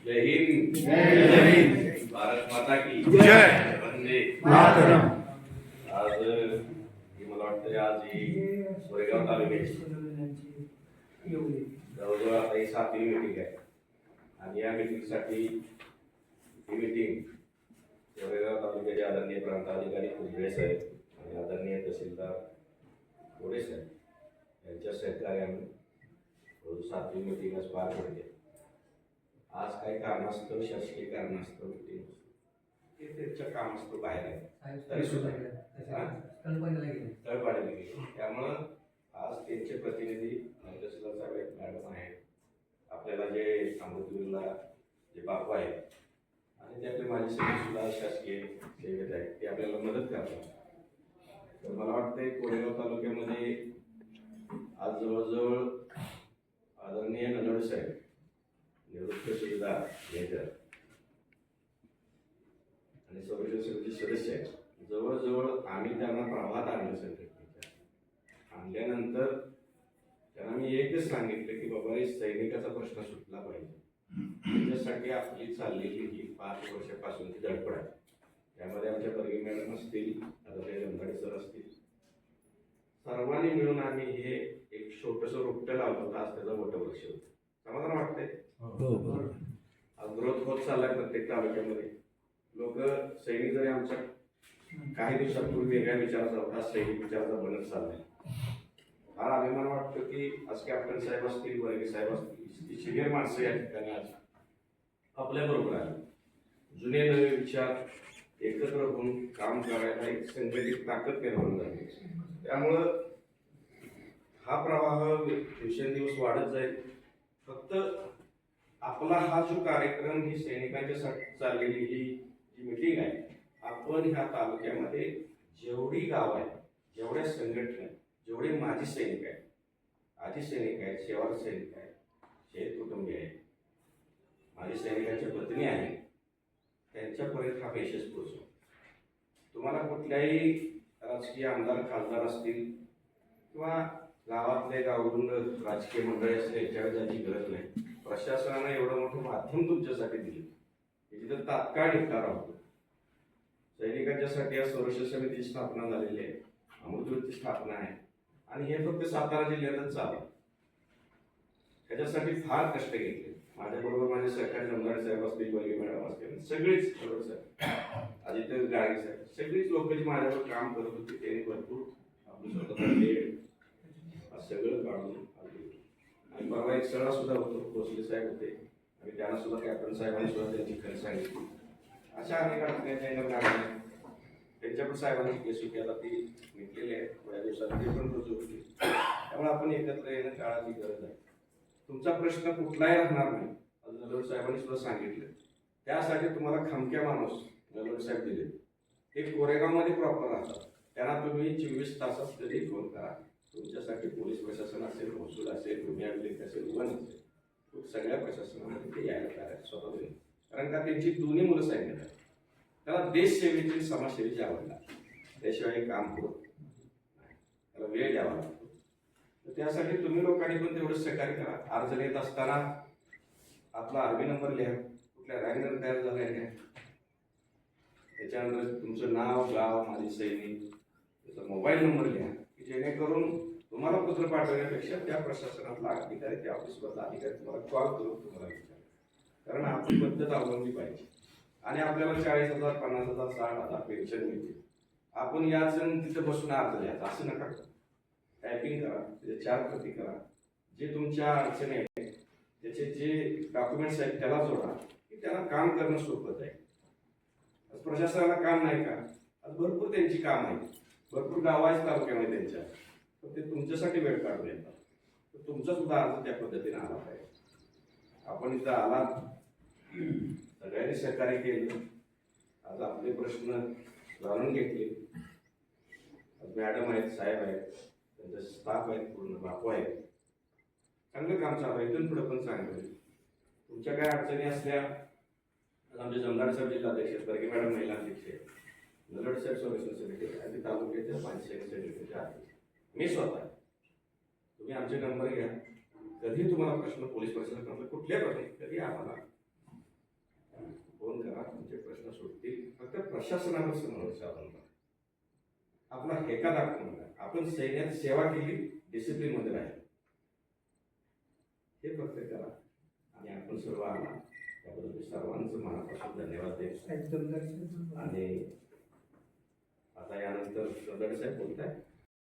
जय हिंद. जय हिंद. भारत माता की जय. वंदे मातरम. आज मला वाटतं आज ही सोरेगाव तालुक्याची जवळजवळ आता ही 7वी मीटिंग आहे आणि या मीटिंगसाठी ही मीटिंग सोरेगाव तालुक्याचे आदरणीय प्रांताधिकारी कुंभळे साहेब आणि आदरणीय तहसीलदार गोडे साहेब यांच्या सहकार्याने 7वी मीटिंग आज पार पडते. आज काही कारणास्तव शासकीय कारणास्तव मीटिंग ते त्यांच्या कामास्तव बाहेर आहे तरी सुद्धा तळपाडीला गेले. त्यामुळं आज त्यांचे प्रतिनिधी तहसीलदार साहेब मॅडम आहेत, आपल्याला जे अमृतवीरला जे बापू आहेत आणि ते आपले माजी सैनिक सुद्धा शासकीय सेवेत आहेत, ते आपल्याला मदत करतात. तर मला वाटतंय कोरेगाव तालुक्यामध्ये आज जवळजवळ आदरणीय नलवडे साहेब निवृत्त सुविधा मेजर आणि संरक्षण समिती सदस्य आहेत. जवळजवळ आम्ही त्यांना प्रवाहात आणलं संघटनेच्या. आणल्यानंतर त्यांना मी एकच सांगितलं की बाबा सैनिकाचा प्रश्न सुटला पाहिजे. त्याच्यासाठी आपली चाललेली ही 5 वर्षापासूनची धडपड आहे. त्यामध्ये आमच्या परगी मॅडम असतील, आदरणीय रंधाडे सर असतील, सर्वांनी मिळून आम्ही हे एक छोटंसं रोपटं लावलं होतं. आज त्याचा वटवृक्ष होतं. समाधान वाटतंय. आज ग्रोथ होत चाललाय प्रत्येक तालुक्यामध्ये. लोक सैनिक जरी आमच्या काही दिवसांपूर्वी वेगळ्या विचाराचा होता, सैनिक विचाराचा बनत चाललाय. फार अभिमान वाटतो की आज कॅप्टन साहेब असतील, वर्गे साहेब असतील, सिनियर माणसं या ठिकाणी आज आपल्या बरोबर आहे. जुने नवे विचार एकत्र होऊन काम करायला एक संघटित ताकद निर्माण झाली. त्यामुळं हा प्रवाह दिवसेंदिवस वाढत जाईल. फक्त आपला हा जो कार्यक्रम ही सैनिकांच्यासाठी चाललेली ही जी मीटिंग आहे, आपण ह्या तालुक्यामध्ये जेवढी गाव आहेत, जेवढ्या संघटना, जेवढे माजी सैनिक आहेत, आजी सैनिक आहेत, शेवाळ सैनिक आहेत, शेत कुटुंबीय आहेत, माजी सैनिकांच्या पत्नी आहेत, त्यांच्यापर्यंत हा मेसेज पोहोचतो. तुम्हाला कुठल्याही राजकीय आमदार खासदार असतील किंवा गावातले गावून राजकीय मंडळी असतील याच्याकडे जायची गरज नाही. प्रशासनानं एवढं मोठं माध्यम तुमच्यासाठी दिलं की जिथं तात्काळ निपटारा होतो. सैनिकांच्यासाठी आज संरक्षण समितीची स्थापना झालेली आहे, अमृतवीरची स्थापना आहे आणि हे फक्त सातारा जिल्ह्यातच चालू. त्याच्यासाठी फार कष्ट घेतले. माझ्याबरोबर माझे सहकारी रंधाडे साहेब असतील, वर्गे मॅडम असतील, सगळीच आदित्य गाडगे साहेब, सगळीच लोक जी माझ्यावर काम करत होती त्यांनी भरपूर आपलं स्वतःचा वेळ सगळं काढून आले. आणि परवा एक सळा सुद्धा होतो, भोसले साहेब होते आणि त्यांना सुद्धा कॅप्टन साहेबांनी सुद्धा त्यांची खरं सांगितली. अशा अनेक अडचणी त्यांच्याकडून साहेबांची केस होती, आता ती मिटलेली आहे. थोड्या दिवसात ते पण रुजू होती. त्यामुळे आपण एकत्र येणं काळाची गरज आहे. तुमचा प्रश्न कुठलाही राहणार नाही. नलवडे साहेबांनी सुद्धा सांगितलं. त्यासाठी तुम्हाला खमक्या माणूस नलवडे साहेब दिले. हे कोरेगावमध्ये प्रॉपर राहतात. त्यांना तुम्ही 24 तासात कधी फोन करा. तुमच्यासाठी पोलीस प्रशासन असेल, महसूल असेल, गुन्हे अभिलेख असेल, वन असेल, सगळ्या प्रशासनामध्ये ते यायला तयार आहे स्वतः देऊन. कारण का त्यांची दोन्ही मुलं सैन्यात आहेत. त्याला देश सेवेची समाजसेवेची आवड लागते. त्याशिवाय काम होत नाही. त्याला वेळ द्यावा लागतो. तर त्यासाठी तुम्ही लोकांनी पण तेवढं सहकार्य करा. अर्ज देत असताना आपला आर्मी नंबर लिहा, कुठल्या रँकवर तयार झाला आहे का, त्याच्यानंतर तुमचं नाव, गाव, माजी सैनिक, त्याचा मोबाईल नंबर लिहा की जेणेकरून तुम्हाला पत्र पाठवण्यापेक्षा त्या प्रशासनातला अधिकारी, त्या ऑफिसमधला अधिकारी तुम्हाला कॉल करून तुम्हाला विचार. कारण आपली पद्धत अवलंबली पाहिजे. आणि आपल्याला 40,000, 50,000, 60,000 पेन्शन मिळते. आपण याच तिथे बसून अर्ज द्यायचा असं नका. टायपिंग करा, त्याचे 4 प्रती करा. जे तुमच्या अडचणी आहेत त्याचे जे डॉक्युमेंट्स आहेत त्याला जोडा की त्याला काम करणं सोपं आहे. आज प्रशासनाला काम नाही का? आज भरपूर त्यांची काम आहे. भरपूर गाव आहेत तालुक्यामध्ये त्यांच्या, तर ते तुमच्यासाठी वेळ काढून येतात. तर तुमचा सुद्धा अर्ज त्या पद्धतीने आला पाहिजे. आपण इथं आला, सगळ्यांनी सहकार्य केलं. आज आपले प्रश्न जाणून घेतले. मॅडम आहेत, साहेब आहेत, त्यांचा स्टाफ आहेत, पूर्ण बापू आहेत. चांगलं काम चालू आहे. इथून पुढे पण चांगलं होईल. तुमच्या काय अडचणी असल्या आमचे जमदार साहेब जिल्हाध्यक्ष, बर्गे मॅडम महिला अध्यक्ष, नलवडे साहेब संरक्षण समिती आणि तालुक्याच्या पंचायत समितीचे अध्यक्ष, मी स्वतः. तुम्ही आमचे नंबर घ्या. कधी तुम्हाला प्रश्न पोलीस प्रशासनाला कुठल्या प्रश्न कधी आम्हाला प्रशासनावर समोर साधून आपला हेका दाखवून आपण सैन्यात सेवा केली, डिसिप्लिन मध्ये राहिलो, हे फक्त करा. आणि आपण सर्व आला त्याबद्दल मी सर्वांचं मनापासून धन्यवाद देतो. आणि आता यानंतर गडसाहेब बोलताय.